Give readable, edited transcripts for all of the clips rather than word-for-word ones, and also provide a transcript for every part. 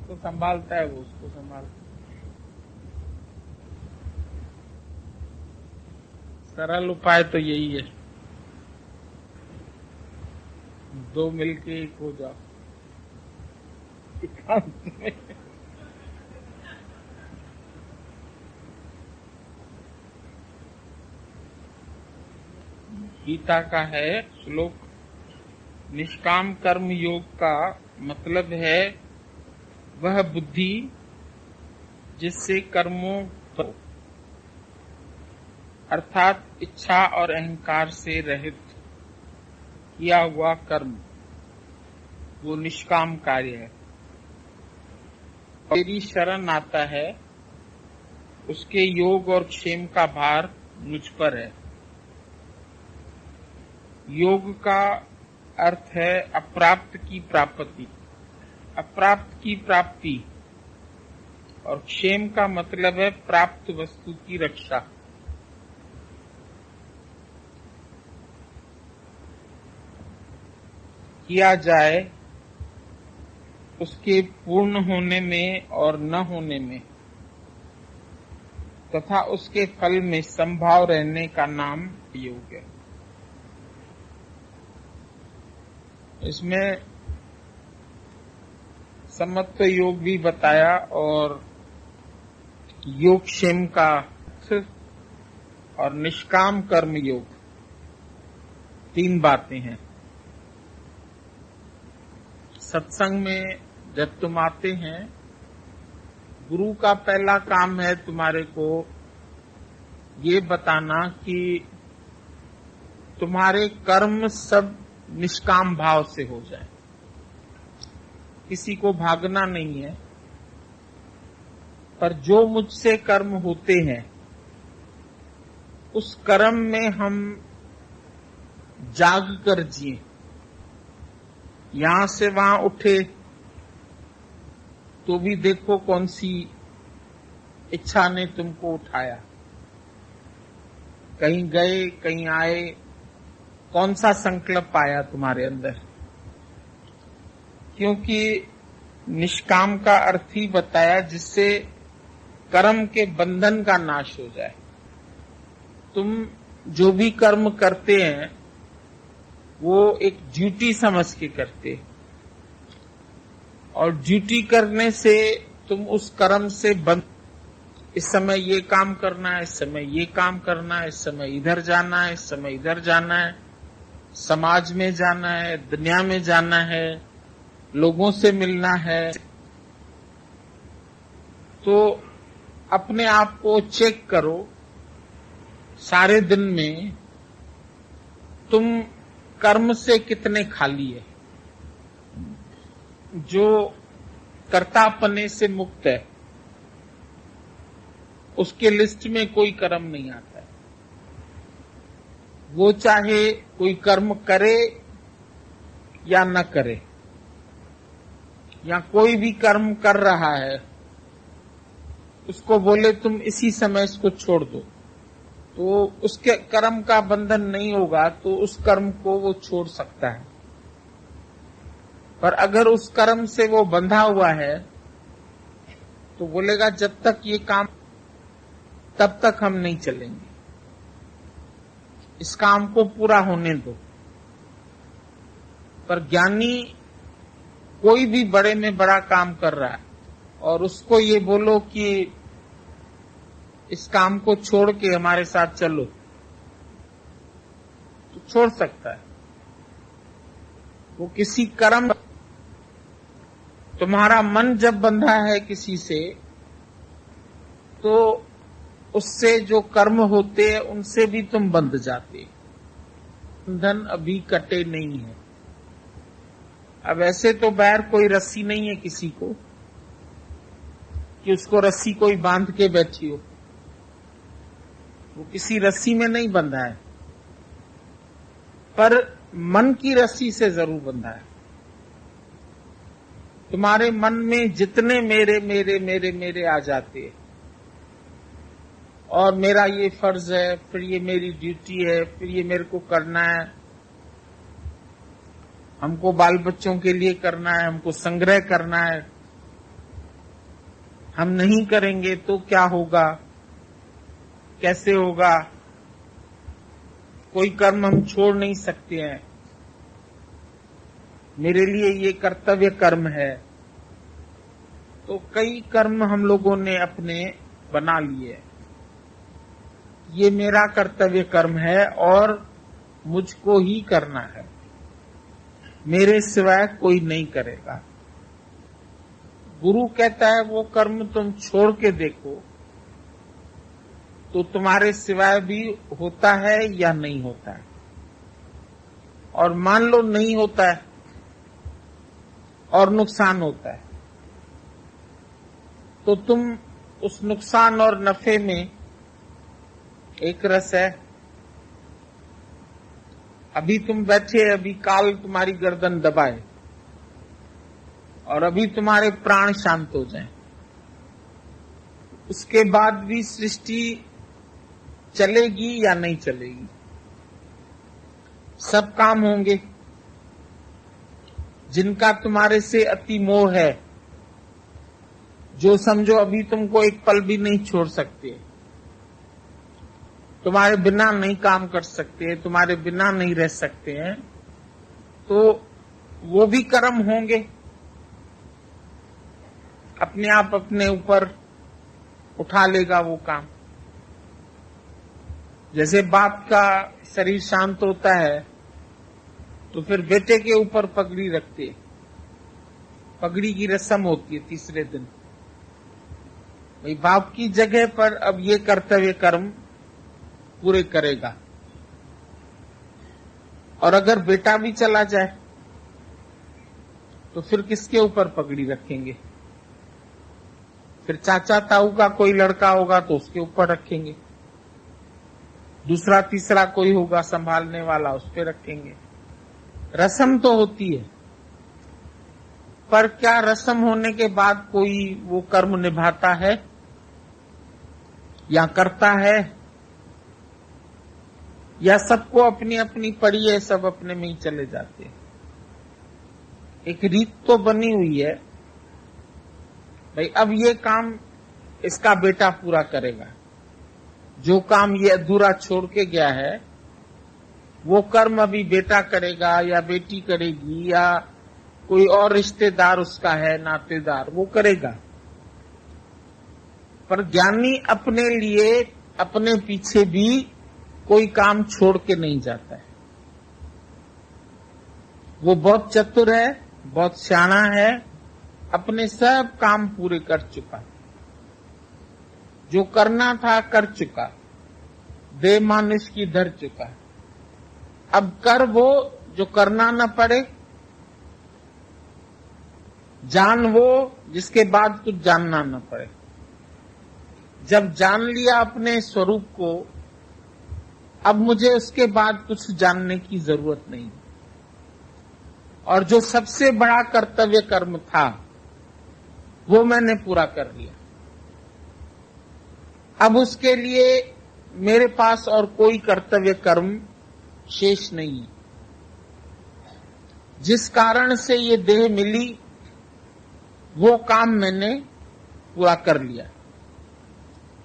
जिसको संभालता है वो उसको संभालता है। सरल उपाय तो यही है, दो मिलके एक हो जाओ। गीता का है श्लोक, निष्काम कर्म योग का मतलब है वह बुद्धि जिससे कर्मों पर अर्थात इच्छा और अहंकार से रहित किया हुआ कर्म, वो निष्काम कार्य है। मेरी शरण आता है उसके योग और क्षेम का भार मुझ पर है। योग का अर्थ है अप्राप्त की प्राप्ति, अप्राप्त की प्राप्ति, और क्षेम का मतलब है प्राप्त वस्तु की रक्षा। किया जाए उसके पूर्ण होने में और न होने में तथा उसके फल में संभाव रहने का नाम योग है। इसमें समत्व योग भी बताया और योगक्षेम का और निष्काम कर्म योग, तीन बातें हैं। सत्संग में जब तुम आते हैं, गुरु का पहला काम है तुम्हारे को ये बताना कि तुम्हारे कर्म सब निष्काम भाव से हो जाए। किसी को भागना नहीं है, पर जो मुझसे कर्म होते हैं उस कर्म में हम जाग कर जिए। यहां से वहां उठे तो भी देखो कौन सी इच्छा ने तुमको उठाया, कहीं गए कहीं आए, कौन सा संकल्प आया तुम्हारे अंदर। क्योंकि निष्काम का अर्थ ही बताया जिससे कर्म के बंधन का नाश हो जाए। तुम जो भी कर्म करते हैं वो एक ड्यूटी समझ के करते, और ड्यूटी करने से तुम उस कर्म से बंध, इस समय ये काम करना है, इस समय ये काम करना है, इस समय इधर जाना है, इस समय इधर जाना है, समाज में जाना है, दुनिया में जाना है, लोगों से मिलना है। तो अपने आप को चेक करो, सारे दिन में तुम कर्म से कितने खाली है। जो कर्तापने से मुक्त है उसके लिस्ट में कोई कर्म नहीं आता है। वो चाहे कोई कर्म करे या न करे, या कोई भी कर्म कर रहा है उसको बोले तुम इसी समय इसको छोड़ दो, तो उसके कर्म का बंधन नहीं होगा तो उस कर्म को वो छोड़ सकता है। पर अगर उस कर्म से वो बंधा हुआ है तो बोलेगा जब तक ये काम, तब तक हम नहीं चलेंगे, इस काम को पूरा होने दो। पर ज्ञानी कोई भी बड़े में बड़ा काम कर रहा है और उसको ये बोलो कि इस काम को छोड़ के हमारे साथ चलो, तो छोड़ सकता है। वो किसी कर्म, तुम्हारा मन जब बंधा है किसी से तो उससे जो कर्म होते हैं उनसे भी तुम बंध जाते। बंधन अभी कटे नहीं है। अब ऐसे तो बैर कोई रस्सी नहीं है किसी को कि उसको रस्सी कोई बांध के बैठी हो, वो किसी रस्सी में नहीं बंधा है, पर मन की रस्सी से जरूर बंधा है। तुम्हारे मन में जितने मेरे मेरे मेरे मेरे आ जाते हैं, और मेरा ये फर्ज है, फिर ये मेरी ड्यूटी है, फिर ये मेरे को करना है, हमको बाल बच्चों के लिए करना है, हमको संग्रह करना है, हम नहीं करेंगे तो क्या होगा, कैसे होगा। कोई कर्म हम छोड़ नहीं सकते हैं। मेरे लिए ये कर्तव्य कर्म है। तो कई कर्म हम लोगों ने अपने बना लिए। ये मेरा कर्तव्य कर्म है और मुझको ही करना है, मेरे सिवाय कोई नहीं करेगा। गुरु कहता है वो कर्म तुम छोड़ के देखो तो तुम्हारे सिवाय भी होता है या नहीं होता है। और मान लो नहीं होता है और नुकसान होता है, तो तुम उस नुकसान और नफे में एक रस है। अभी तुम बैठे, अभी काल तुम्हारी गर्दन दबाए और अभी तुम्हारे प्राण शांत हो जाएं, उसके बाद भी सृष्टि चलेगी या नहीं चलेगी। सब काम होंगे। जिनका तुम्हारे से अति मोह है, जो समझो अभी तुमको एक पल भी नहीं छोड़ सकते, तुम्हारे बिना नहीं काम कर सकते, तुम्हारे बिना नहीं रह सकते हैं, तो वो भी कर्म होंगे। अपने आप अपने ऊपर उठा लेगा वो काम। जैसे बाप का शरीर शांत होता है तो फिर बेटे के ऊपर पगड़ी रखते, पगड़ी की रस्म होती है तीसरे दिन। भाई बाप की जगह पर अब ये कर्तव्य कर्म पूरे करेगा। और अगर बेटा भी चला जाए तो फिर किसके ऊपर पगड़ी रखेंगे? फिर चाचा ताऊ का कोई लड़का होगा तो उसके ऊपर रखेंगे, दूसरा तीसरा कोई होगा संभालने वाला, उस पे रखेंगे। रस्म तो होती है, पर क्या रस्म होने के बाद कोई वो कर्म निभाता है या करता है? या सबको अपनी अपनी पड़ी है, सब अपने में ही चले जाते हैं। एक रीत तो बनी हुई है, भाई अब ये काम इसका बेटा पूरा करेगा। जो काम ये अधूरा छोड़ के गया है वो कर्म अभी बेटा करेगा या बेटी करेगी या कोई और रिश्तेदार उसका है, नातेदार, वो करेगा। पर ज्ञानी अपने लिए अपने पीछे भी कोई काम छोड़ के नहीं जाता है। वो बहुत चतुर है, बहुत सियाना है, अपने सब काम पूरे कर चुका, जो करना था कर चुका, देह मानुष की धर चुका। अब कर वो जो करना न पड़े, जान वो जिसके बाद कुछ जानना न पड़े। जब जान लिया अपने स्वरूप को, अब मुझे उसके बाद कुछ जानने की जरूरत नहीं। और जो सबसे बड़ा कर्तव्य कर्म था वो मैंने पूरा कर लिया। अब उसके लिए मेरे पास और कोई कर्तव्य कर्म शेष नहीं है। जिस कारण से ये देह मिली वो काम मैंने पूरा कर लिया।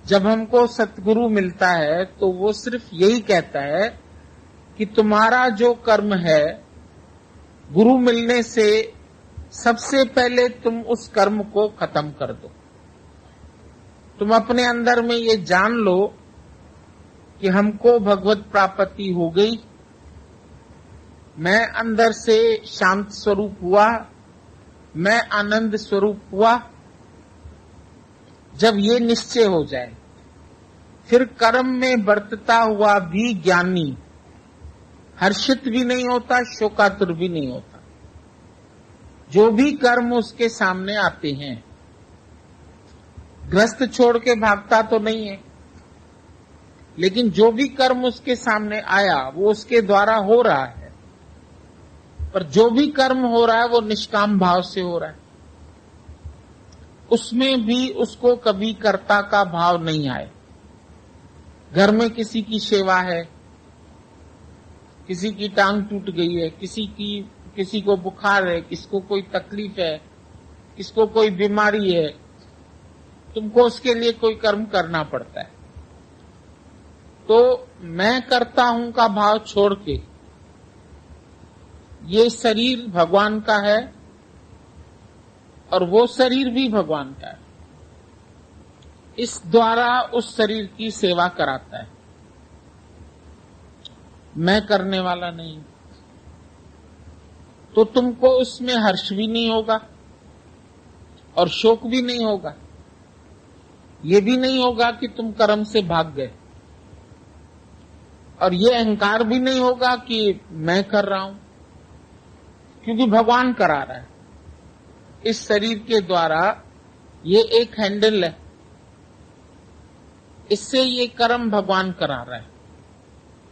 जब हमको सतगुरु मिलता है तो वो सिर्फ यही कहता है कि तुम्हारा जो कर्म है, गुरु मिलने से सबसे पहले तुम उस कर्म को खत्म कर दो। तुम अपने अंदर में ये जान लो कि हमको भगवत प्राप्ति हो गई, मैं अंदर से शांत स्वरूप हुआ, मैं आनंद स्वरूप हुआ। जब ये निश्चय हो जाए, फिर कर्म में बरतता हुआ भी ज्ञानी हर्षित भी नहीं होता, शोकातुर भी नहीं होता। जो भी कर्म उसके सामने आते हैं, ग्रस्त छोड़ के भागता तो नहीं है, लेकिन जो भी कर्म उसके सामने आया वो उसके द्वारा हो रहा है। पर जो भी कर्म हो रहा है वो निष्काम भाव से हो रहा है। उसमें भी उसको कभी कर्ता का भाव नहीं आए। घर में किसी की सेवा है, किसी की टांग टूट गई है, किसी को बुखार है, किसको कोई तकलीफ है, किसको कोई बीमारी है, तुमको उसके लिए कोई कर्म करना पड़ता है। तो मैं करता हूं का भाव छोड़ के ये शरीर भगवान का है और वो शरीर भी भगवान का है, इस द्वारा उस शरीर की सेवा कराता है, मैं करने वाला नहीं। तो तुमको उसमें हर्ष भी नहीं होगा और शोक भी नहीं होगा, ये भी नहीं होगा कि तुम कर्म से भाग गए, और ये अहंकार भी नहीं होगा कि मैं कर रहा हूं, क्योंकि भगवान करा रहा है। इस शरीर के द्वारा ये एक हैंडल है, इससे ये कर्म भगवान करा रहा है।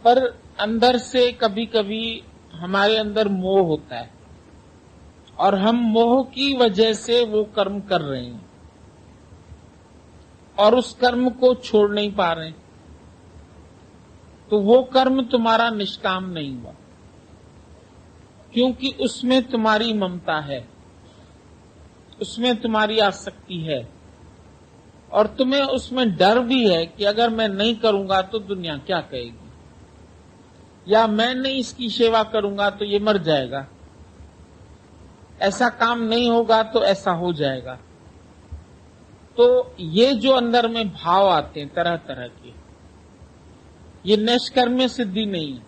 पर अंदर से कभी कभी हमारे अंदर मोह होता है और हम मोह की वजह से वो कर्म कर रहे हैं और उस कर्म को छोड़ नहीं पा रहे, तो वो कर्म तुम्हारा निष्काम नहीं हुआ, क्योंकि उसमें तुम्हारी ममता है, उसमें तुम्हारी आसक्ति है और तुम्हें उसमें डर भी है कि अगर मैं नहीं करूंगा तो दुनिया क्या कहेगी, या मैं नहीं इसकी सेवा करूंगा तो ये मर जाएगा, ऐसा काम नहीं होगा तो ऐसा हो जाएगा। तो ये जो अंदर में भाव आते हैं तरह तरह के, ये निष्कर्म सिद्धि नहीं है,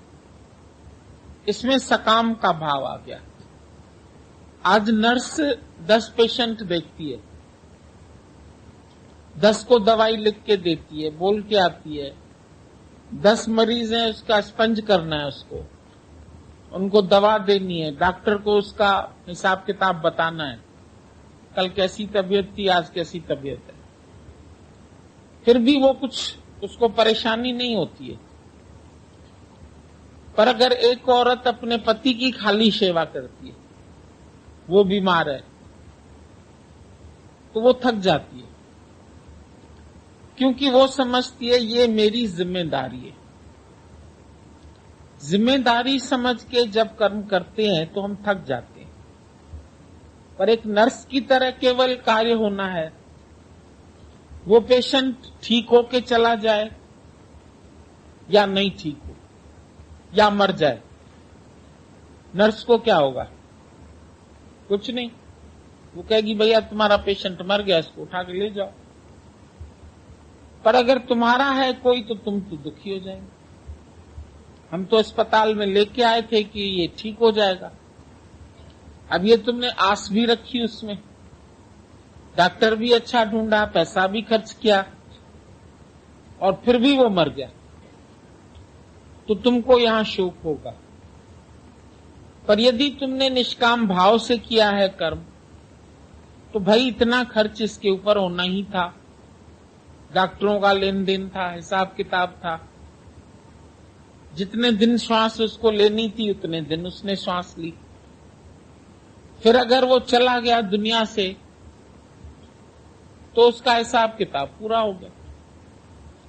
इसमें सकाम का भाव आ गया। आज नर्स 10 पेशेंट देखती है, 10 को दवाई लिख के देती है, बोल के आती है, 10 मरीज हैं, उसका स्पंज करना है, उसको उनको दवा देनी है, डॉक्टर को उसका हिसाब किताब बताना है, कल कैसी तबीयत थी, आज कैसी तबीयत है। फिर भी वो कुछ उसको परेशानी नहीं होती है। पर अगर एक औरत अपने पति की खाली सेवा करती है, वो बीमार है, तो वो थक जाती है, क्योंकि वो समझती है ये मेरी जिम्मेदारी है। जिम्मेदारी समझ के जब कर्म करते हैं तो हम थक जाते हैं। पर एक नर्स की तरह केवल कार्य होना है, वो पेशेंट ठीक होके चला जाए या नहीं ठीक हो या मर जाए, नर्स को क्या होगा? कुछ नहीं। वो कहेगी भैया तुम्हारा पेशेंट मर गया, इसको उठा के ले जाओ। पर अगर तुम्हारा है कोई तो तुम तो दुखी हो जाएंगे। हम तो अस्पताल में लेके आए थे कि ये ठीक हो जाएगा, अब ये तुमने आस भी रखी उसमें, डॉक्टर भी अच्छा ढूंढा, पैसा भी खर्च किया और फिर भी वो मर गया, तो तुमको यहां शोक होगा। पर यदि तुमने निष्काम भाव से किया है कर्म, तो भाई इतना खर्च इसके ऊपर होना ही था, डॉक्टरों का लेन देन था, हिसाब किताब था, जितने दिन श्वास उसको लेनी थी उतने दिन उसने श्वास ली, फिर अगर वो चला गया दुनिया से तो उसका हिसाब किताब पूरा हो गया।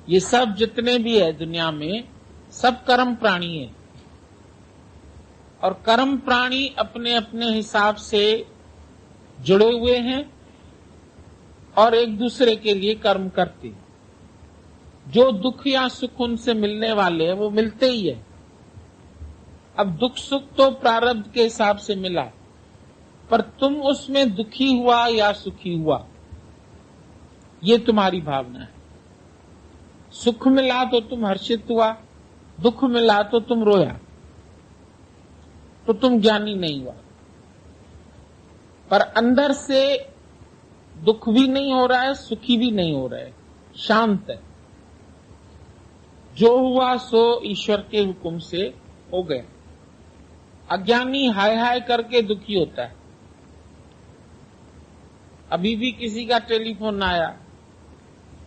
ये सब जितने भी है दुनिया में सब कर्म प्राणी है, और कर्म प्राणी अपने अपने हिसाब से जुड़े हुए हैं और एक दूसरे के लिए कर्म करते हैं। जो दुख या सुख उनसे मिलने वाले हैं वो मिलते ही है। अब दुख सुख तो प्रारब्ध के हिसाब से मिला, पर तुम उसमें दुखी हुआ या सुखी हुआ ये तुम्हारी भावना है। सुख मिला तो तुम हर्षित हुआ, दुख मिला तो तुम रोया, तो तुम ज्ञानी नहीं हुआ। पर अंदर से दुख भी नहीं हो रहा है, सुखी भी नहीं हो रहा है, शांत है। जो हुआ सो ईश्वर के हुक्म से हो गया। अज्ञानी हाय हाय करके दुखी होता है। अभी भी किसी का टेलीफोन आया,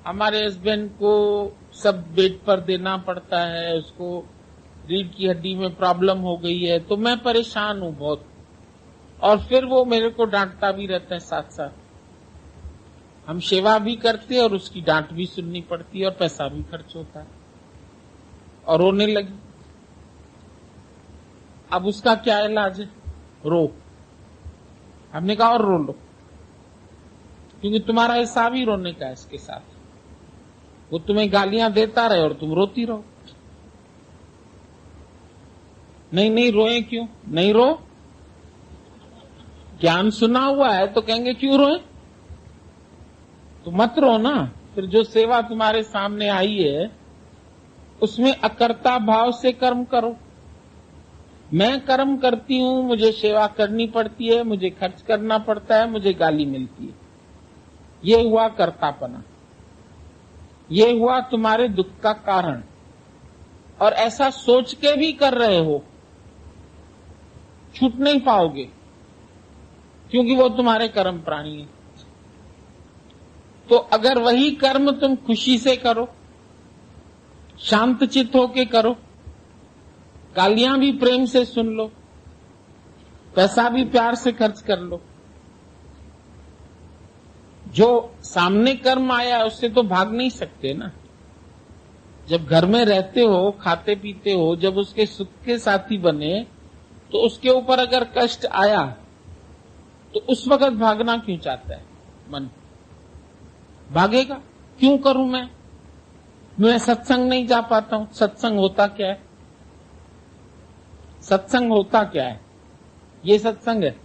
हमारे हस्बैंड को सब बेड पर देना पड़ता है, उसको रीढ़ की हड्डी में प्रॉब्लम हो गई है, तो मैं परेशान हूं बहुत। और फिर वो मेरे को डांटता भी रहता है साथ साथ। हम सेवा भी करते हैं और उसकी डांट भी सुननी पड़ती है और पैसा भी खर्च होता है, और रोने लगी। अब उसका क्या इलाज है? रो। हमने कहा और रो लो, क्योंकि तुम्हारा हिसाब ही रोने का है इसके साथ। वो तुम्हें गालियां देता रहे और तुम रोती रहो। नहीं नहीं रोए क्यों? नहीं रो, ज्ञान सुना हुआ है तो कहेंगे क्यों रोए, तो मत रो ना। फिर जो सेवा तुम्हारे सामने आई है उसमें अकर्ता भाव से कर्म करो। मैं कर्म करती हूं, मुझे सेवा करनी पड़ती है, मुझे खर्च करना पड़ता है, मुझे गाली मिलती है, ये हुआ कर्तापना, ये हुआ तुम्हारे दुख का कारण। और ऐसा सोच के भी कर रहे हो, छूट नहीं पाओगे, क्योंकि वो तुम्हारे कर्म प्राणी है। तो अगर वही कर्म तुम खुशी से करो, शांत चित्त होके करो, गालियां भी प्रेम से सुन लो, पैसा भी प्यार से खर्च कर लो, जो सामने कर्म आया है उससे तो भाग नहीं सकते ना। जब घर में रहते हो, खाते पीते हो, जब उसके सुख के साथी बने तो उसके ऊपर अगर कष्ट आया तो उस वक्त भागना क्यों चाहता है मन? भागेगा। क्यों करूं मैं सत्संग नहीं जा पाता हूं। सत्संग होता क्या है? सत्संग होता क्या है? ये सत्संग है?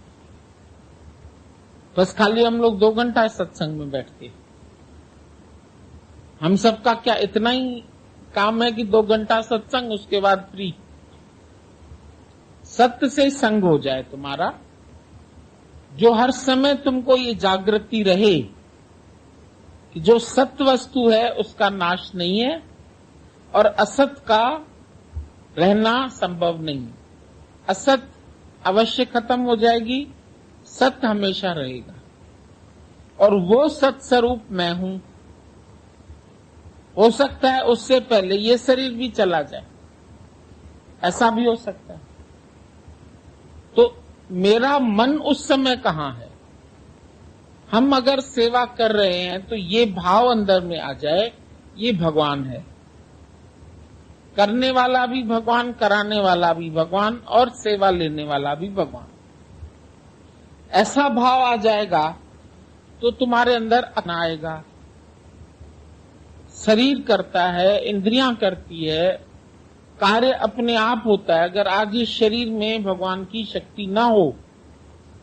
बस खाली हम लोग 2 घंटा सत्संग में बैठते। हम सबका क्या इतना ही काम है कि 2 घंटा सत्संग, उसके बाद फ्री। सत्य से संग हो जाए तुम्हारा, जो हर समय तुमको ये जागृति रहे कि जो सत्य वस्तु है उसका नाश नहीं है और असत का रहना संभव नहीं। असत अवश्य खत्म हो जाएगी, सत्य हमेशा रहेगा। और वो सत्य स्वरूप मैं हूं। हो सकता है उससे पहले ये शरीर भी चला जाए, ऐसा भी हो सकता है। तो मेरा मन उस समय कहां है? हम अगर सेवा कर रहे हैं तो ये भाव अंदर में आ जाए, ये भगवान है। करने वाला भी भगवान, कराने वाला भी भगवान और सेवा लेने वाला भी भगवान। ऐसा भाव आ जाएगा तो तुम्हारे अंदर आएगा। शरीर करता है, इंद्रियां करती है, कार्य अपने आप होता है। अगर आज इस शरीर में भगवान की शक्ति ना हो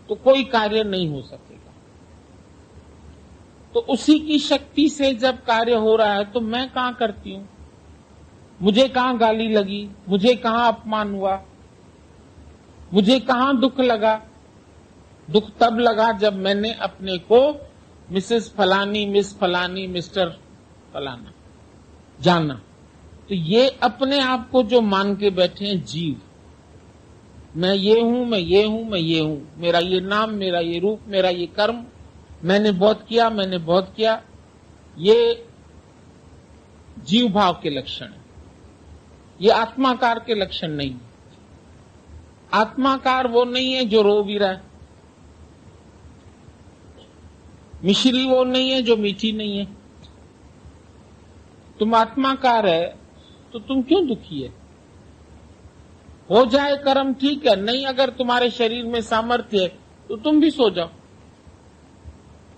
तो कोई कार्य नहीं हो सकेगा। तो उसी की शक्ति से जब कार्य हो रहा है तो मैं कहां करती हूं? मुझे कहां गाली लगी, मुझे कहां अपमान हुआ, मुझे कहां दुख लगा? दुख तब लगा जब मैंने अपने को मिसेस फलानी, मिस फलानी, मिस्टर फलाना जाना। तो ये अपने आप को जो मान के बैठे हैं जीव, मैं ये हूं, मैं ये हूं, मैं ये हूं, मेरा ये नाम, मेरा ये रूप, मेरा ये कर्म, मैंने बहुत किया, मैंने बहुत किया, ये जीव भाव के लक्षण है। ये आत्माकार के लक्षण नहीं है। आत्माकार वो नहीं है जो रो भी रहा है, मिश्री वो नहीं है जो मीठी नहीं है। तुम आत्माकार है तो तुम क्यों दुखी है? हो जाए कर्म ठीक है, नहीं अगर तुम्हारे शरीर में सामर्थ्य है तो तुम भी सो जाओ।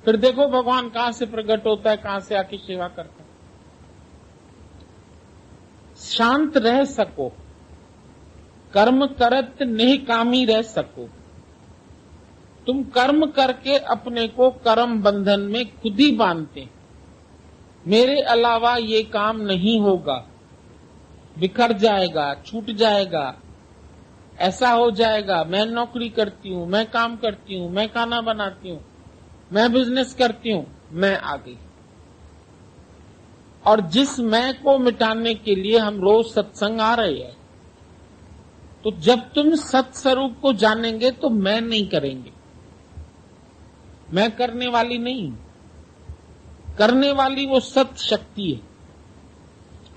फिर देखो भगवान कहां से प्रकट होता है, कहां से आके सेवा करता है। शांत रह सको, कर्म करत निष्कामी रह सको। तुम कर्म करके अपने को कर्म बंधन में खुद ही बांधते। मेरे अलावा ये काम नहीं होगा, बिखर जाएगा, छूट जाएगा, ऐसा हो जाएगा। मैं नौकरी करती हूं, मैं काम करती हूं, मैं खाना बनाती हूं, मैं बिजनेस करती हूं, मैं आ गई। और जिस मैं को मिटाने के लिए हम रोज सत्संग आ रहे हैं, तो जब तुम सत्स्वरूप को जानेंगे तो मैं नहीं करेंगे। मैं करने वाली नहीं, करने वाली वो सत्य शक्ति है।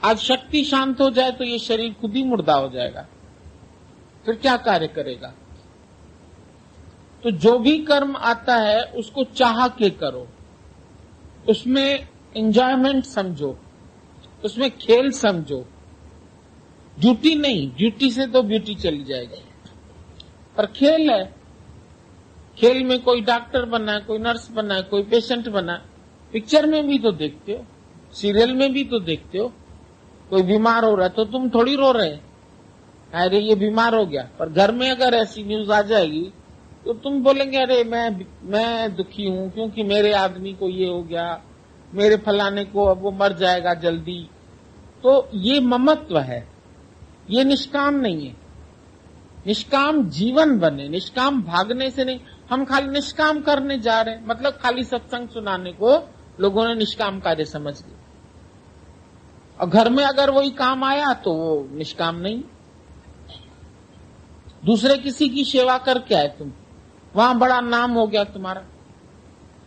आज शक्ति शांत हो जाए तो ये शरीर खुद ही मुर्दा हो जाएगा, फिर क्या कार्य करेगा? तो जो भी कर्म आता है उसको चाह के करो, उसमें एंजॉयमेंट समझो, उसमें खेल समझो। ड्यूटी नहीं, ड्यूटी से तो ब्यूटी चली जाएगी, पर खेल है। खेल में कोई डॉक्टर बना है, कोई नर्स बना है, कोई पेशेंट बना है। पिक्चर में भी तो देखते हो, सीरियल में भी तो देखते हो। कोई बीमार हो रहा है तो तुम थोड़ी रो रहे, अरे ये बीमार हो गया। पर घर में अगर ऐसी न्यूज आ जाएगी तो तुम बोलेंगे अरे मैं दुखी हूं क्योंकि मेरे आदमी को ये हो गया, मेरे फलाने को अब वो मर जाएगा जल्दी। तो ये ममत्व है, ये निष्काम नहीं है। निष्काम जीवन बने, निष्काम भागने से नहीं। हम खाली निष्काम करने जा रहे हैं, मतलब खाली सत्संग सुनाने को लोगों ने निष्काम कार्य समझ लिया, और घर में अगर वही काम आया तो वो निष्काम नहीं। दूसरे किसी की सेवा करके आए तुम, वहां बड़ा नाम हो गया तुम्हारा,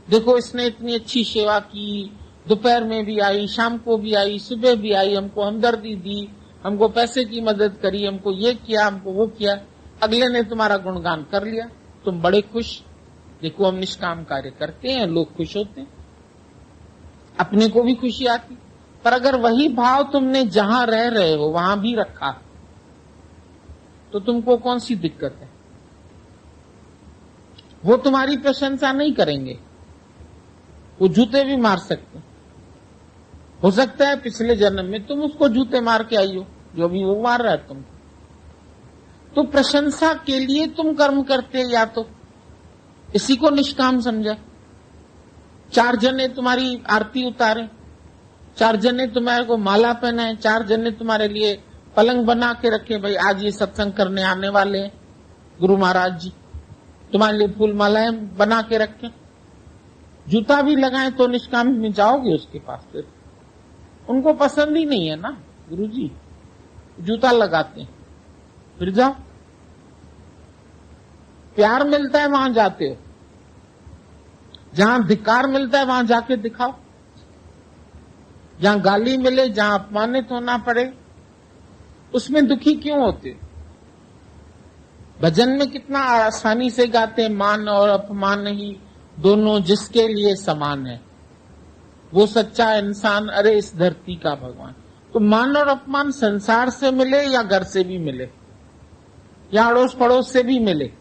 देखो इसने इतनी अच्छी सेवा की, दोपहर में भी आई, शाम को भी आई, सुबह भी आई, हमको हमदर्दी दी, हमको पैसे की मदद करी, हमको ये किया, हमको वो किया। अगले ने तुम्हारा गुणगान कर लिया, तुम बड़े खुश। देखो हम निष्काम कार्य करते हैं, लोग खुश होते हैं, अपने को भी खुशी आती। पर अगर वही भाव तुमने जहां रह रहे हो वहां भी रखा तो तुमको कौन सी दिक्कत है? वो तुम्हारी प्रशंसा नहीं करेंगे, वो जूते भी मार सकते। हो सकता है पिछले जन्म में तुम उसको जूते मार के आई हो जो भी वो मार रहा है तुम। तो प्रशंसा के लिए तुम कर्म करते, या तो इसी को निष्काम समझा। 4 जने तुम्हारी आरती उतारे, 4 जने तुम्हारे को माला पहनाए, 4 जने तुम्हारे लिए पलंग बना के रखे, भाई आज ये सत्संग करने आने वाले हैं गुरु महाराज जी, तुम्हारे लिए फूल मालाएं बना के रखे, जूता भी लगाए, तो निष्काम में जाओगे उसके पास? फिर उनको पसंद ही नहीं है ना गुरु जी, जूता लगाते हैं, फिर जाओ। प्यार मिलता है वहां जाते हो, जहां धिक्कार मिलता है वहां जाके दिखाओ। जहां गाली मिले, जहां अपमानित होना पड़े, उसमें दुखी क्यों होते? भजन में कितना आसानी से गाते हैं, मान और अपमान ही दोनों जिसके लिए समान है, वो सच्चा इंसान, अरे इस धरती का भगवान। तो मान और अपमान संसार से मिले या घर से भी मिले या अड़ोस पड़ोस से भी मिले,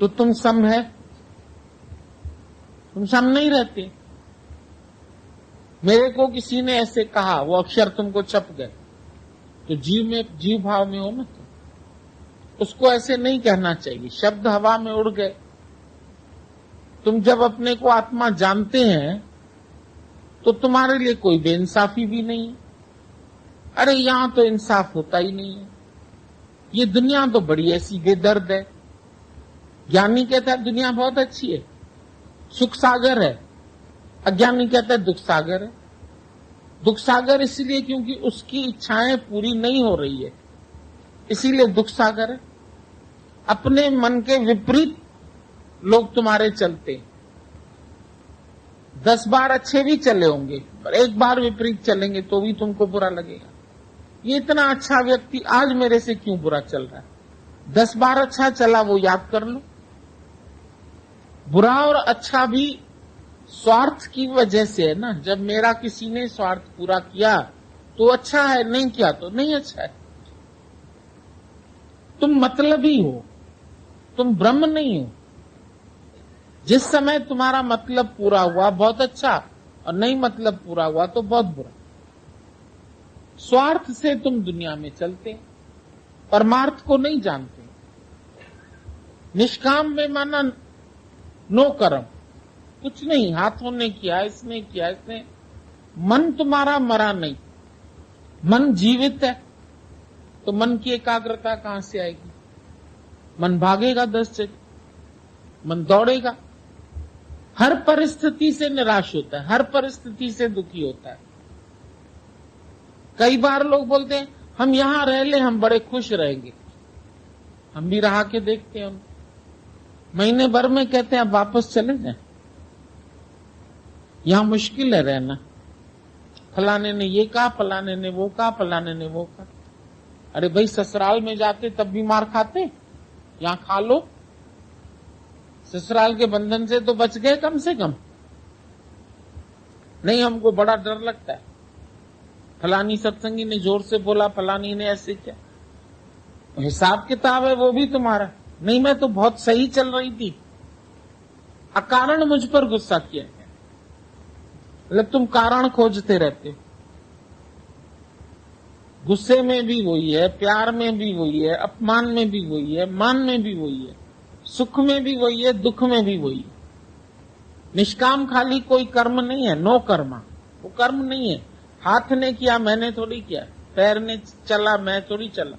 तो तुम सम है? तुम सम नहीं रहते। मेरे को किसी ने ऐसे कहा, वो अक्षर तुमको छप गए, तो जीव भाव में हो ना, तो उसको ऐसे नहीं कहना चाहिए। शब्द हवा में उड़ गए। तुम जब अपने को आत्मा जानते हैं तो तुम्हारे लिए कोई बेइंसाफी भी नहीं है। अरे यहां तो इंसाफ होता ही नहीं है, ये दुनिया तो बड़ी ऐसी बेदर्द है। ज्ञानी कहता है दुनिया बहुत अच्छी है, सुख सागर है। अज्ञानी कहता है दुख सागर है। दुख सागर इसलिए क्योंकि उसकी इच्छाएं पूरी नहीं हो रही है, इसीलिए दुख सागर है। अपने मन के विपरीत लोग तुम्हारे चलते, 10 बार अच्छे भी चले होंगे, पर एक बार विपरीत चलेंगे तो भी तुमको बुरा लगेगा। ये इतना अच्छा व्यक्ति आज मेरे से क्यों बुरा चल रहा है? 10 बार अच्छा चला वो याद कर लो। बुरा और अच्छा भी स्वार्थ की वजह से है ना। जब मेरा किसी ने स्वार्थ पूरा किया तो अच्छा है, नहीं किया तो नहीं अच्छा है। तुम मतलबी हो, तुम ब्रह्म नहीं हो। जिस समय तुम्हारा मतलब पूरा हुआ बहुत अच्छा, और नहीं मतलब पूरा हुआ तो बहुत बुरा। स्वार्थ से तुम दुनिया में चलते, परमार्थ को नहीं जानते। निष्काम में माना नो कर्म, कुछ नहीं, हाथों ने किया, इसने किया, इसने। मन तुम्हारा मरा नहीं, मन जीवित है, तो मन की एकाग्रता कहां से आएगी? मन भागेगा 10 जगह, मन दौड़ेगा, हर परिस्थिति से निराश होता है, हर परिस्थिति से दुखी होता है। कई बार लोग बोलते हैं हम यहां रह ले, हम बड़े खुश रहेंगे। हम भी रहा के देखते हैं, महीने भर में कहते हैं अब वापस चले जाएं, यहां मुश्किल है रहना। फलाने ने ये कहा, फलाने ने वो कहा, फलाने ने वो कहा। अरे भाई ससुराल में जाते तब भी मार खाते, यहां खा लो। ससुराल के बंधन से तो बच गए कम से कम। नहीं, हमको बड़ा डर लगता है, फलानी सत्संगी ने जोर से बोला, फलानी ने ऐसे किया। हिसाब किताब है वो भी तुम्हारा। नहीं, मैं तो बहुत सही चल रही थी, अकारण मुझ पर गुस्सा किया है। मतलब तुम कारण खोजते रहते हो। गुस्से में भी वही है, प्यार में भी वही है, अपमान में भी वही है, मान में भी वही है, सुख में भी वही है, दुख में भी वही है। निष्काम खाली कोई कर्म नहीं है, नो कर्मा, वो कर्म नहीं है। हाथ ने किया, मैंने थोड़ी किया, पैर ने चला, मैं थोड़ी चला।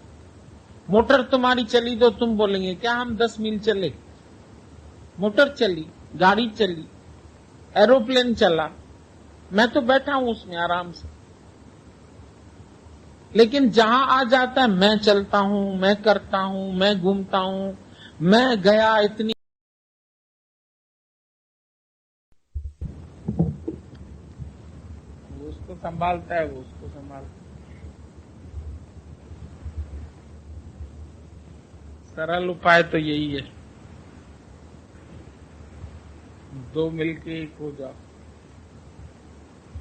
मोटर तुम्हारी चली तो तुम बोलेंगे क्या हम 10 मील चले? मोटर चली, गाड़ी चली, एरोप्लेन चला, मैं तो बैठा हूं उसमें आराम से। लेकिन जहां आ जाता है मैं चलता हूं, मैं करता हूं, मैं घूमता हूं, मैं गया इतनी, वो उसको संभालता है, वो उसको संभालता है। सरल उपाय तो यही है, दो मिलके एक हो जाओ।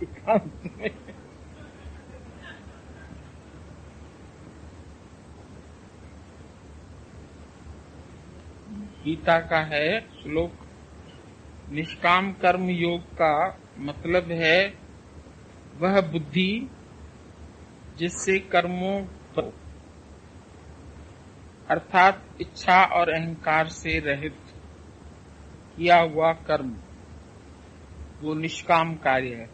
एकांत में। गीता का है श्लोक, निष्काम कर्म योग का मतलब है वह बुद्धि जिससे कर्मों पर, अर्थात इच्छा और अहंकार से रहित किया हुआ कर्म, वो निष्काम कार्य है।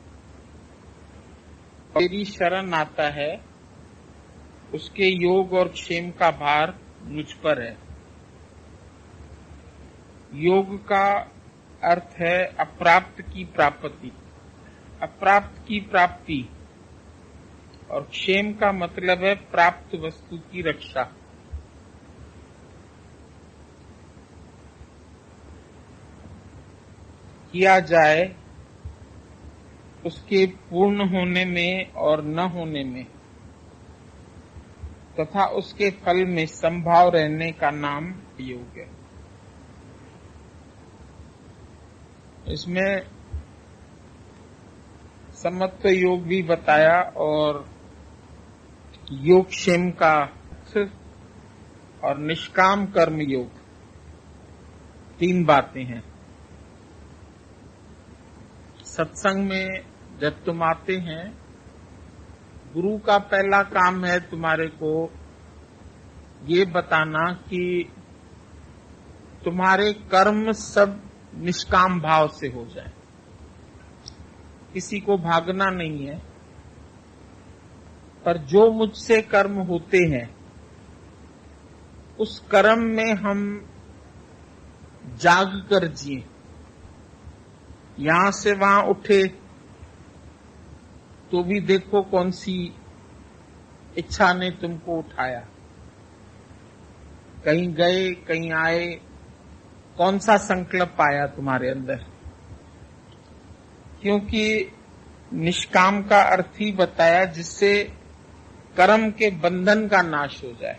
तेरी शरण आता है, उसके योग और क्षेम का भार मुझ पर है। योग का अर्थ है अप्राप्त की प्राप्ति, अप्राप्त की प्राप्ति, और क्षेम का मतलब है प्राप्त वस्तु की रक्षा। किया जाए उसके पूर्ण होने में और न होने में तथा उसके फल में संभाव रहने का नाम योग है। इसमें समत्व योग भी बताया और योगक्षेम का और निष्काम कर्म योग, 3 बातें हैं। सत्संग में जब तुम आते हैं, गुरु का पहला काम है तुम्हारे को ये बताना कि तुम्हारे कर्म सब निष्काम भाव से हो जाए। किसी को भागना नहीं है, पर जो मुझसे कर्म होते हैं उस कर्म में हम जाग कर जिए। यहां से वहां उठे तो भी देखो कौन सी इच्छा ने तुमको उठाया, कहीं गए कहीं आए, कौन सा संकल्प आया तुम्हारे अंदर। क्योंकि निष्काम का अर्थ ही बताया जिससे कर्म के बंधन का नाश हो जाए।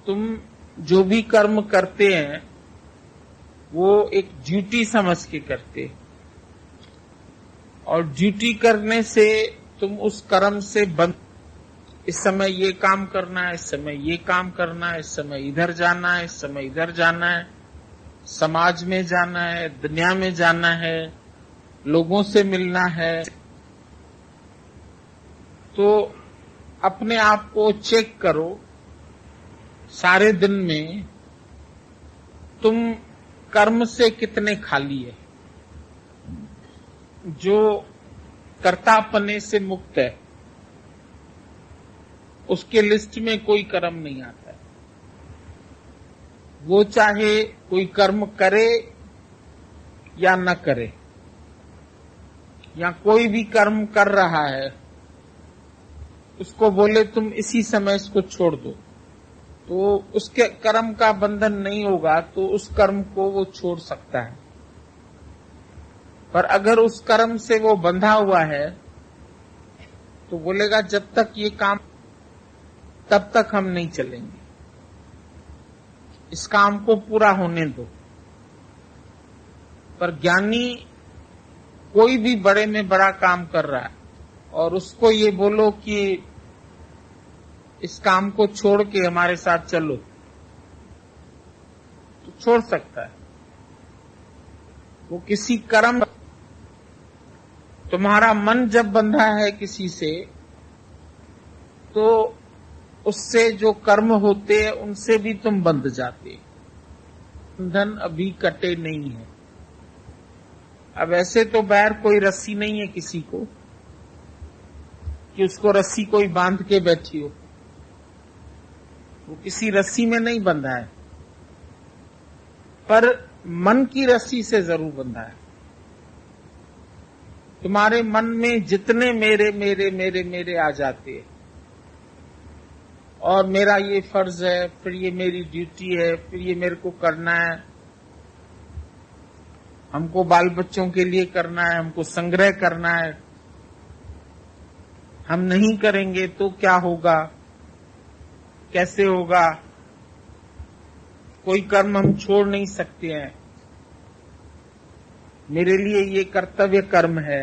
तुम जो भी कर्म करते हैं वो एक ड्यूटी समझ के करते, और ड्यूटी करने से तुम उस कर्म से बंध, इस समय ये काम करना है, इस समय ये काम करना है, इस समय इधर जाना है, इस समय इधर जाना है, समाज में जाना है, दुनिया में जाना है, लोगों से मिलना है। तो अपने आप को चेक करो, सारे दिन में तुम कर्म से कितने खाली है, जो कर्तापने से मुक्त है, उसके लिस्ट में कोई कर्म नहीं आता है। वो चाहे कोई कर्म करे या न करे, या कोई भी कर्म कर रहा है उसको बोले तुम इसी समय इसको छोड़ दो, तो उसके कर्म का बंधन नहीं होगा, तो उस कर्म को वो छोड़ सकता है। पर अगर उस कर्म से वो बंधा हुआ है तो बोलेगा जब तक ये काम, तब तक हम नहीं चलेंगे, इस काम को पूरा होने दो। पर ज्ञानी कोई भी बड़े में बड़ा काम कर रहा है और उसको ये बोलो कि इस काम को छोड़ के हमारे साथ चलो, छोड़ सकता है। वो किसी कर्म, तुम्हारा मन जब बंधा है किसी से, तो उससे जो कर्म होते हैं उनसे भी तुम बंध जाते। बंधन अभी कटे नहीं है। अब ऐसे तो बैर कोई रस्सी नहीं है किसी को कि उसको रस्सी कोई बांध के बैठी हो, वो किसी रस्सी में नहीं बंधा है, पर मन की रस्सी से जरूर बंधा है। तुम्हारे मन में जितने मेरे मेरे मेरे मेरे आ जाते हैं, और मेरा ये फर्ज है, फिर ये मेरी ड्यूटी है, फिर ये मेरे को करना है, हमको बाल बच्चों के लिए करना है, हमको संग्रह करना है, हम नहीं करेंगे तो क्या होगा, कैसे होगा, कोई कर्म हम छोड़ नहीं सकते हैं, मेरे लिए ये कर्तव्य कर्म है।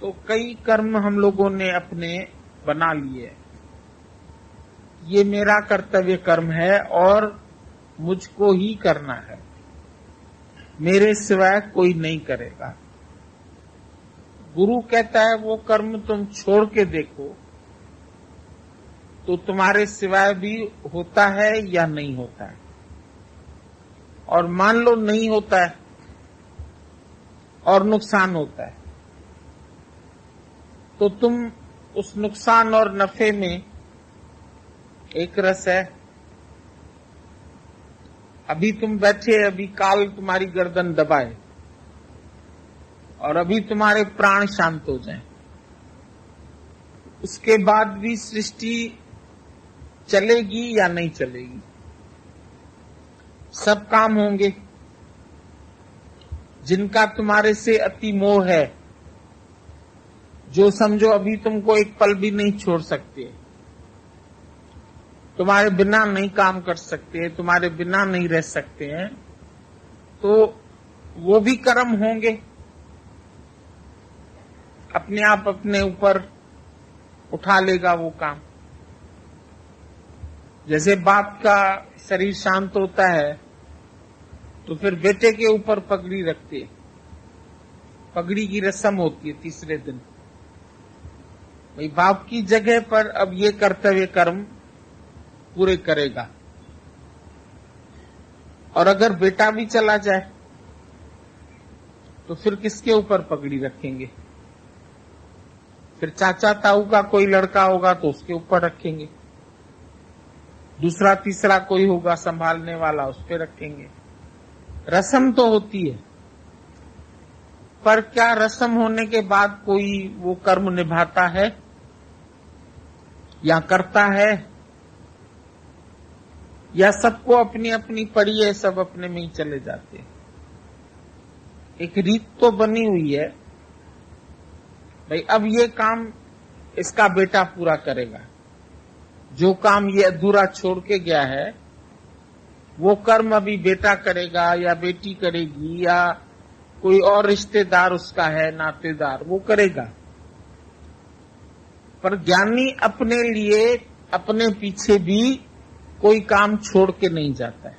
तो कई कर्म हम लोगों ने अपने बना लिए, ये मेरा कर्तव्य कर्म है और मुझको ही करना है, मेरे सिवाय कोई नहीं करेगा। गुरु कहता है वो कर्म तुम छोड़ के देखो तो तुम्हारे सिवाय भी होता है या नहीं होता है, और मान लो नहीं होता है और नुकसान होता है, तो तुम उस नुकसान और नफे में एक रस है। अभी तुम बैठे, अभी काल तुम्हारी गर्दन दबाए और अभी तुम्हारे प्राण शांत हो जाएं, उसके बाद भी सृष्टि चलेगी या नहीं चलेगी, सब काम होंगे। जिनका तुम्हारे से अति मोह है, जो समझो अभी तुमको एक पल भी नहीं छोड़ सकते, तुम्हारे बिना नहीं काम कर सकते, तुम्हारे बिना नहीं रह सकते हैं, तो वो भी कर्म होंगे, अपने आप अपने ऊपर उठा लेगा वो काम। जैसे बाप का शरीर शांत होता है तो फिर बेटे के ऊपर पगड़ी रखते, पगड़ी की रस्म होती है तीसरे दिन, भाई बाप की जगह पर अब ये कर्तव्य कर्म पूरे करेगा। और अगर बेटा भी चला जाए तो फिर किसके ऊपर पगड़ी रखेंगे, फिर चाचा ताऊ का कोई लड़का होगा तो उसके ऊपर रखेंगे, दूसरा तीसरा कोई होगा संभालने वाला, उस पे रखेंगे। रस्म तो होती है, पर क्या रस्म होने के बाद कोई वो कर्म निभाता है या करता है, या सबको अपनी अपनी पड़ी है, सब अपने में ही चले जाते हैं। एक रीत तो बनी हुई है, भाई अब ये काम इसका बेटा पूरा करेगा, जो काम ये अधूरा छोड़ के गया है वो कर्म अभी बेटा करेगा या बेटी करेगी, या कोई और रिश्तेदार उसका है, नातेदार, वो करेगा। पर ज्ञानी अपने लिए, अपने पीछे भी कोई काम छोड़ के नहीं जाता है।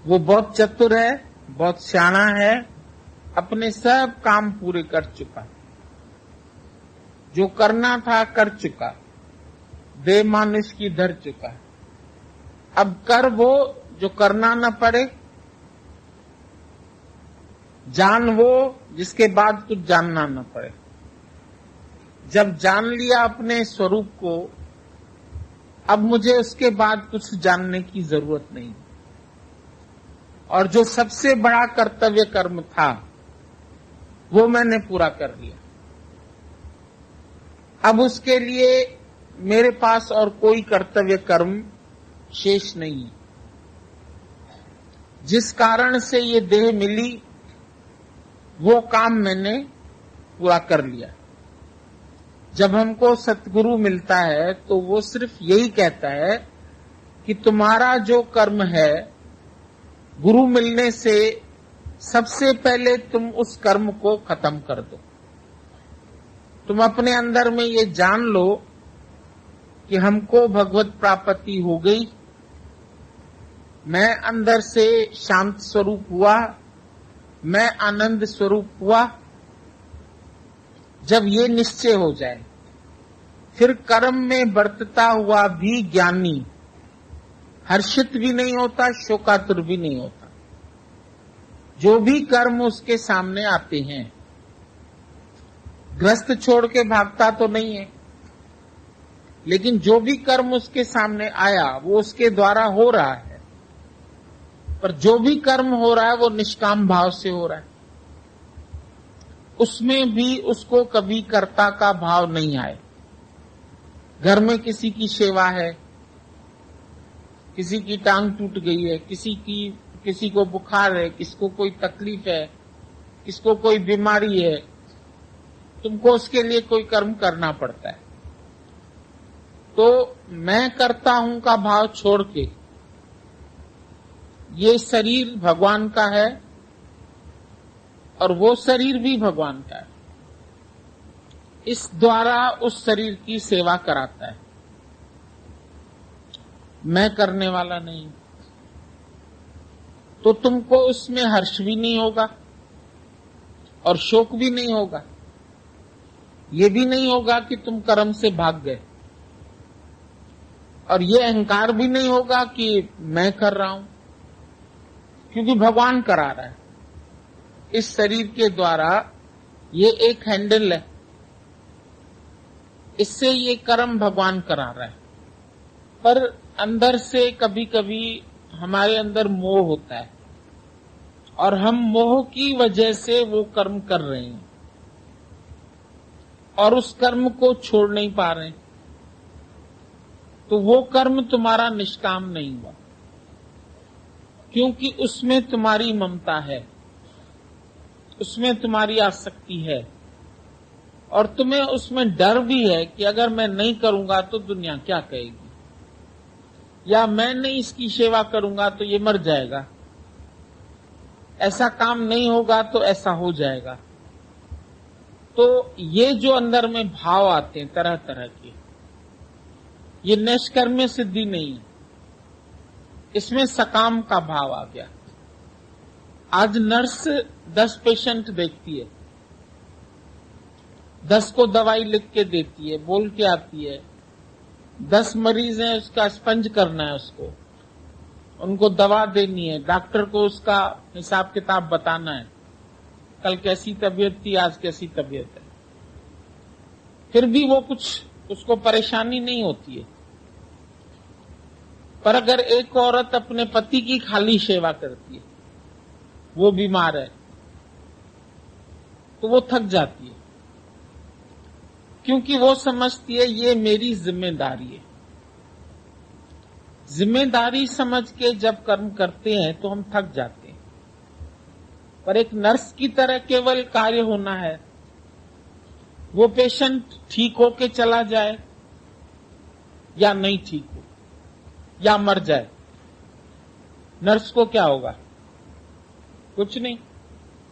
वो बहुत चतुर है, बहुत सियाना है, अपने सब काम पूरे कर चुका, जो करना था कर चुका, देह मानुष की धर चुका। अब कर वो जो करना न पड़े, जान वो जिसके बाद कुछ जानना न पड़े। जब जान लिया अपने स्वरूप को, अब मुझे उसके बाद कुछ जानने की जरूरत नहीं। और जो सबसे बड़ा कर्तव्य कर्म था वो मैंने पूरा कर लिया, अब उसके लिए मेरे पास और कोई कर्तव्य कर्म शेष नहीं है। जिस कारण से ये देह मिली वो काम मैंने पूरा कर लिया। जब हमको सतगुरु मिलता है तो वो सिर्फ यही कहता है कि तुम्हारा जो कर्म है, गुरु मिलने से सबसे पहले तुम उस कर्म को खत्म कर दो। तुम अपने अंदर में ये जान लो कि हमको भगवत प्राप्ति हो गई, मैं अंदर से शांत स्वरूप हुआ, मैं आनंद स्वरूप हुआ। जब ये निश्चय हो जाए, फिर कर्म में बरतता हुआ भी ज्ञानी हर्षित भी नहीं होता, शोकातुर भी नहीं होता। जो भी कर्म उसके सामने आते हैं, ग्रस्त छोड़ के भागता तो नहीं है, लेकिन जो भी कर्म उसके सामने आया वो उसके द्वारा हो रहा है। पर जो भी कर्म हो रहा है वो निष्काम भाव से हो रहा है। उसमें भी उसको कभी कर्ता का भाव नहीं आए। घर में किसी की सेवा है, किसी की टांग टूट गई है, किसी को बुखार है, किसको कोई तकलीफ है, किसको कोई बीमारी है, तुमको उसके लिए कोई कर्म करना पड़ता है। तो मैं करता हूं का भाव छोड़ के, ये शरीर भगवान का है और वो शरीर भी भगवान का है, इस द्वारा उस शरीर की सेवा कराता है, मैं करने वाला नहीं। तो तुमको उसमें हर्ष भी नहीं होगा और शोक भी नहीं होगा। ये भी नहीं होगा कि तुम कर्म से भाग गए, और ये अहंकार भी नहीं होगा कि मैं कर रहा हूं, क्योंकि भगवान करा रहा है। इस शरीर के द्वारा ये एक हैंडल है, इससे ये कर्म भगवान करा रहा है। पर अंदर से कभी कभी हमारे अंदर मोह होता है और हम मोह की वजह से वो कर्म कर रहे हैं और उस कर्म को छोड़ नहीं पा रहे हैं। तो वो कर्म तुम्हारा निष्काम नहीं हुआ, क्योंकि उसमें तुम्हारी ममता है, उसमें तुम्हारी आसक्ति है, और तुम्हें उसमें डर भी है कि अगर मैं नहीं करूंगा तो दुनिया क्या कहेगी, या मैं नहीं इसकी सेवा करूंगा तो ये मर जाएगा, ऐसा काम नहीं होगा तो ऐसा हो जाएगा। तो ये जो अंदर में भाव आते हैं तरह तरह के, ये निष्कर्म सिद्धि नहीं है, इसमें सकाम का भाव आ गया। आज नर्स 10 पेशेंट देखती है, 10 को दवाई लिख के देती है, बोल के आती है, 10 मरीज हैं, उसका स्पंज करना है, उसको उनको दवा देनी है, डॉक्टर को उसका हिसाब किताब बताना है, कल कैसी तबीयत थी, आज कैसी तबीयत है। फिर भी वो कुछ उसको परेशानी नहीं होती है। पर अगर एक औरत अपने पति की खाली सेवा करती है, वो बीमार है, तो वो थक जाती है, क्योंकि वो समझती है ये मेरी जिम्मेदारी है। जिम्मेदारी समझ के जब कर्म करते हैं तो हम थक जाते हैं। पर एक नर्स की तरह केवल कार्य होना है, वो पेशेंट ठीक होके चला जाए या नहीं ठीक हो या मर जाए, नर्स को क्या होगा? कुछ नहीं।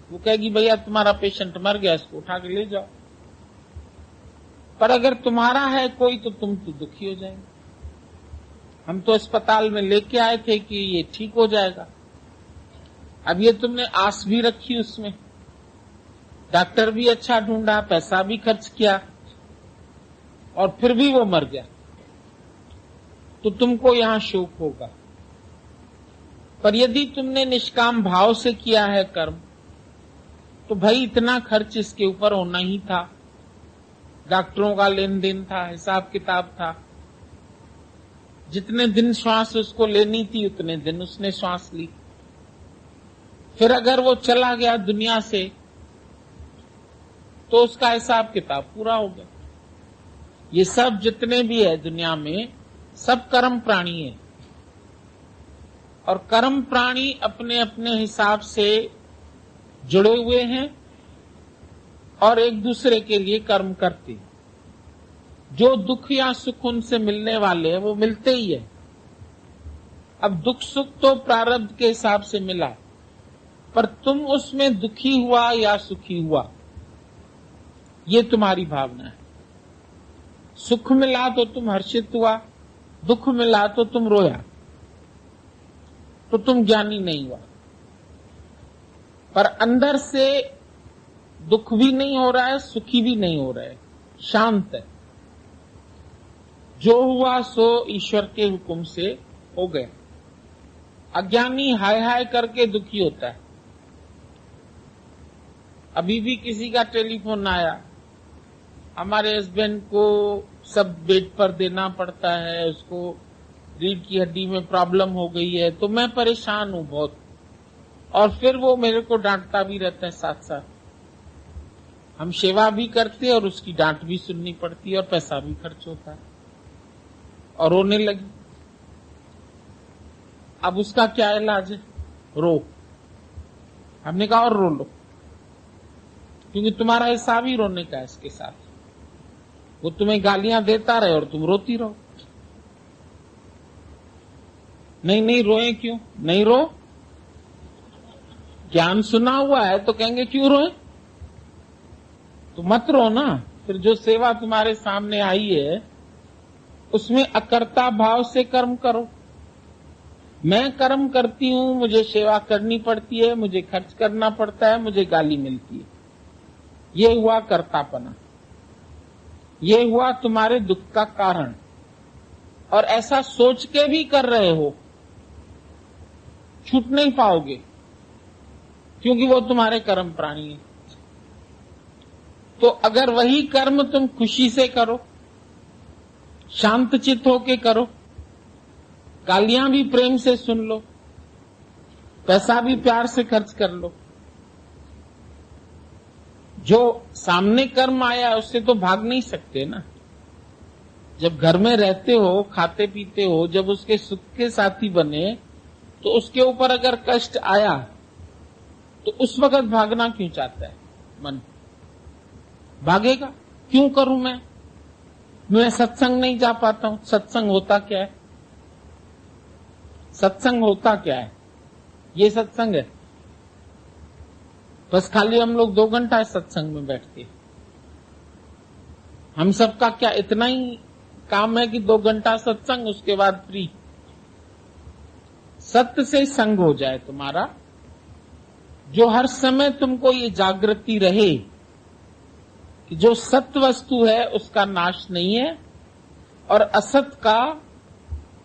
वो कहेगी भैया तुम्हारा पेशेंट मर गया, इसको उठा के ले जाओ। पर अगर तुम्हारा है कोई तो तुम तो दुखी हो जाएंगे। हम तो अस्पताल में लेके आए थे कि ये ठीक हो जाएगा, अब ये तुमने आस भी रखी उसमें, डॉक्टर भी अच्छा ढूंढा, पैसा भी खर्च किया, और फिर भी वो मर गया, तो तुमको यहां शोक होगा। पर यदि तुमने निष्काम भाव से किया है कर्म, तो भाई इतना खर्च इसके ऊपर होना ही था, डॉक्टरों का लेन देन था, हिसाब किताब था, जितने दिन श्वास उसको लेनी थी उतने दिन उसने श्वास ली, फिर अगर वो चला गया दुनिया से तो उसका हिसाब किताब पूरा हो गया। ये सब जितने भी है दुनिया में सब कर्म प्राणी है, और कर्म प्राणी अपने अपने हिसाब से जुड़े हुए हैं और एक दूसरे के लिए कर्म करते हैं। जो दुख या सुख उनसे मिलने वाले हैं वो मिलते ही है। अब दुख सुख तो प्रारब्ध के हिसाब से मिला, पर तुम उसमें दुखी हुआ या सुखी हुआ ये तुम्हारी भावना है। सुख मिला तो तुम हर्षित हुआ, दुख मिला तो तुम रोया। तो तुम ज्ञानी नहीं हुआ। पर अंदर से दुख भी नहीं हो रहा है, सुखी भी नहीं हो रहा है, शांत है। जो हुआ सो ईश्वर के हुक्म से हो गया। अज्ञानी हाय हाय करके दुखी होता है। अभी भी किसी का टेलीफोन आया, हमारे हस्बैंड को सब बेड पर देना पड़ता है, उसको रीढ़ की हड्डी में प्रॉब्लम हो गई है, तो मैं परेशान हूं बहुत। और फिर वो मेरे को डांटता भी रहता है साथ साथ। हम सेवा भी करते हैं और उसकी डांट भी सुननी पड़ती है और पैसा भी खर्च होता है। और रोने लगी। अब उसका क्या इलाज है? रो। हमने कहा और रो लो, क्योंकि तुम्हारा हिसाब ही रोने का है इसके साथ। वो तुम्हें गालियां देता रहे और तुम रोती रहो। नहीं नहीं रोए क्यों? नहीं रो, ज्ञान सुना हुआ है तो कहेंगे क्यों रोए? तो मत रो ना। फिर जो सेवा तुम्हारे सामने आई है उसमें अकर्ता भाव से कर्म करो। मैं कर्म करती हूं, मुझे सेवा करनी पड़ती है, मुझे खर्च करना पड़ता है, मुझे गाली मिलती है, ये हुआ कर्तापना, ये हुआ तुम्हारे दुख का कारण। और ऐसा सोच के भी कर रहे हो, छूट नहीं पाओगे, क्योंकि वो तुम्हारे कर्म प्राणी है। तो अगर वही कर्म तुम खुशी से करो, शांत चित्त होके करो, गालियां भी प्रेम से सुन लो, पैसा भी प्यार से खर्च कर लो, जो सामने कर्म आया उससे तो भाग नहीं सकते ना। जब घर में रहते हो, खाते पीते हो, जब उसके सुख के साथी बने, तो उसके ऊपर अगर कष्ट आया तो उस वक्त भागना क्यों चाहता है मन? भागेगा। क्यों करूं मैं सत्संग नहीं जा पाता हूं। सत्संग होता क्या है? सत्संग होता क्या है? ये सत्संग है? बस खाली हम लोग 2 घंटा सत्संग में बैठते हैं। हम सबका क्या इतना ही काम है कि 2 घंटा सत्संग, उसके बाद फ्री। सत्य से संग हो जाए तुम्हारा, जो हर समय तुमको ये जागृति रहे कि जो सत्य वस्तु है उसका नाश नहीं है और असत का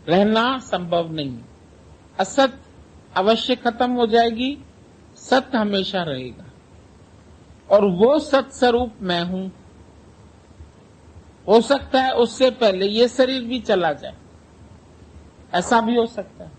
रहना संभव नहीं। असत अवश्य खत्म हो जाएगी, सत्य हमेशा रहेगा। और वो सत्य स्वरूप मैं हूं। हो सकता है उससे पहले ये शरीर भी चला जाए, ऐसा भी हो सकता है।